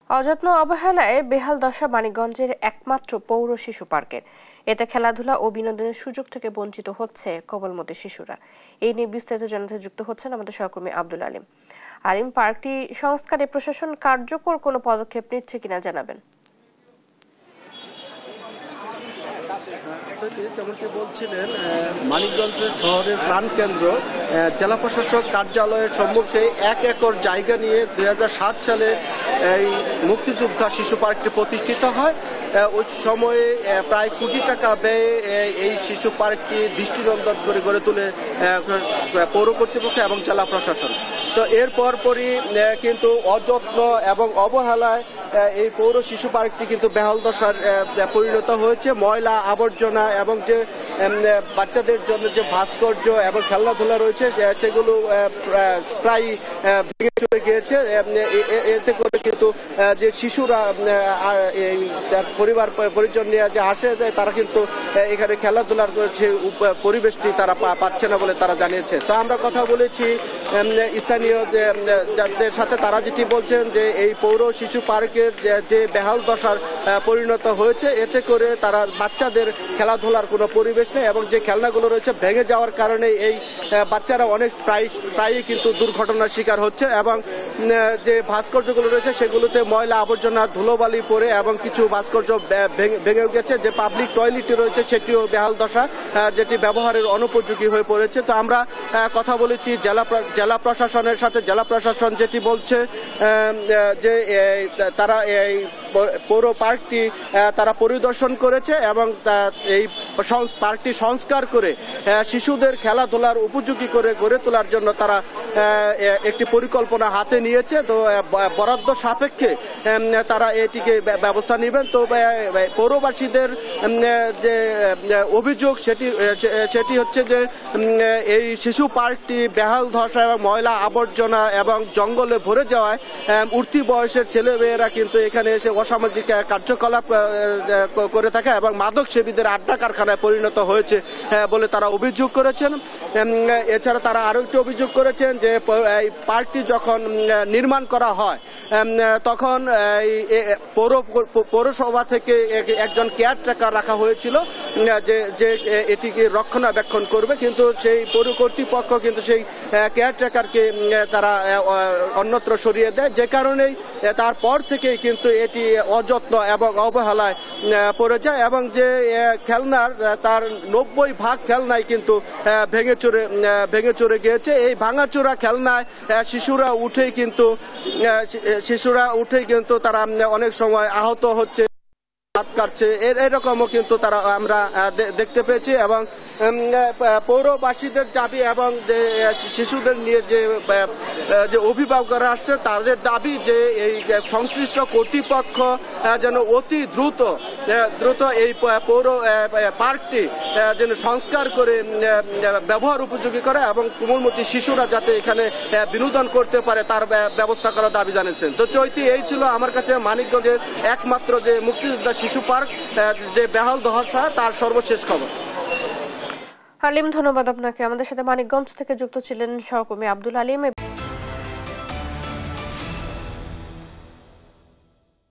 অযত্ন অবহেলায় বেহাল দশা মানিকগঞ্জের একমাত্র পৌর শিশু পার্কের। এতে খেলাধুলা ও বিনোদনের সুযোগ থেকে বঞ্চিত হচ্ছে কোমলমতি শিশুরা। এই নিয়ে বিস্তারিত জানাতে যুক্ত হচ্ছেন আমাদের সহকর্মী আব্দুল আলিম। আলিম, পার্কটি সংস্কারে প্রশাসন কার্যকর কোনো পদক্ষেপ নিচ্ছে কিনা জানাবেন। যেমনটি বলছিলেন, মানিকগঞ্জ শহরের প্রাণকেন্দ্র জেলা প্রশাসক কার্যালয়ের সম্মুখে 1 একর জায়গা নিয়ে 2007 সালে এই মুক্তিযোদ্ধা শিশু পার্কটি প্রতিষ্ঠিত হয়। ওই সময়ে প্রায় কোটি টাকা ব্যয়ে এই শিশু পার্কটি দৃষ্টিনন্দন করে গড়ে তোলে পৌর কর্তৃপক্ষ এবং জেলা প্রশাসন। তো এর পরপরই কিন্তু অযত্ন এবং অবহেলায় এই পৌর শিশু পার্কটি কিন্তু বেহাল দশার পরিণত হয়েছে। ময়লা আবর্জনা এবং যে বাচ্চাদের জন্য যে ভাস্কর্য এবং খেলাধুলা রয়েছে সেগুলো প্রায় ভেঙে চলে গিয়েছে। এতে করে কিন্তু যে শিশুরা পরিবার পরিজন নিয়ে যে আসে যায় তারা কিন্তু এখানে খেলাধুলার পরিবেশটি তারা পাচ্ছে না বলে তারা জানিয়েছে। তো আমরা কথা বলেছি স্থানীয়দের সাথে, তারা যেটি বলছেন যে এই পৌর শিশু পার্কের যে বেহাল দশার পরিণত হয়েছে, এতে করে তারা বাচ্চাদের খেলাধুলার কোনো পরিবেশ নেই এবং যে খেলনাগুলো রয়েছে ভেঙে যাওয়ার কারণে এই বাচ্চারা অনেক প্রায়ই কিন্তু দুর্ঘটনার শিকার হচ্ছে এবং যে ভাস্কর্যগুলো রয়েছে সেগুলোতে ময়লা আবর্জনা ধুলোবালি পড়ে এবং কিছু ভাস্কর্য ভেঙেও গেছে। যে পাবলিক টয়লেটটি রয়েছে সেটিও বেহাল দশা, যেটি ব্যবহারের অনুপযোগী হয়ে পড়েছে। তো আমরা কথা বলেছি জেলা প্রশাসনের সাথে। জেলা প্রশাসন যেটি বলছে যে তারা এই পৌর পার্কটি তারা পরিদর্শন করেছে এবং এই পার্কটি সংস্কার করে শিশুদের খেলাধুলার উপযোগী করে গড়ে তোলার জন্য তারা একটি পরিকল্পনা হাতে নিয়েছে। তো বরাদ্দ সাপেক্ষে তারা এটিকে ব্যবস্থা নেবেন। তো পৌরবাসীদের যে অভিযোগ সেটি হচ্ছে যে এই শিশু পার্কটি বেহাল দশা এবং ময়লা আবর্জনা এবং জঙ্গলে ভরে যাওয়ায় উঠতি বয়সের ছেলেমেয়েরা কিন্তু এখানে এসে অসামাজিক কার্যকলাপ করে থাকে এবং মাদক সেবীদের আড্ডা কারখানায় পরিণত হয়েছে বলে তারা অভিযোগ করেছেন। এছাড়া তারা আরো একটি অভিযোগ করেছেন যে এই পার্কটি যখন নির্মাণ করা হয় তখন পৌরসভা থেকে একজন কেয়ারটেকার রাখা হয়েছিল যে এটিকে রক্ষণাবেক্ষণ করবে, কিন্তু সেই পৌর কর্তৃপক্ষ কিন্তু সেই কেয়ারটেকারকে তারা অন্যত্র সরিয়ে দেয়, যে কারণেই তারপর থেকেই কিন্তু এটি অযত্ন এবং অবহেলায় পড়ে যায় এবং যে খেলনার তার 90% খেলনাই কিন্তু ভেঙে চুরে গিয়েছে। এই ভাঙাচোরা খেলনায় শিশুরা উঠেই কিন্তু তারা অনেক সময় আহত হচ্ছে, হাত কাটছে, এরকমও কিন্তু তারা আমরা দেখতে পেয়েছি। এবং পৌরবাসীদের দাবি এবং যে শিশুদের নিয়ে যে অভিভাবকরা আসছে তাদের দাবি যে এই সংশ্লিষ্ট কর্তৃপক্ষ যেন অতি দ্রুত এই পৌর পার্কটি যেন সংস্কার করে ব্যবহার উপযোগী করে এবং কোমলমতি শিশুরা যাতে এখানে বিনোদন করতে পারে তার ব্যবস্থা করার দাবি জানিয়েছেন। তো চৈতি, এই ছিল আমার কাছে মানিকগঞ্জের একমাত্র যে মুক্তিযোদ্ধা শিশু পার্ক যে বেহাল দশা তার সর্বশেষ খবর। আলিম, ধন্যবাদ আপনাকে। আমাদের সাথে মানিকগঞ্জ থেকে যুক্ত ছিলেন সহকর্মী আব্দুল আলিম।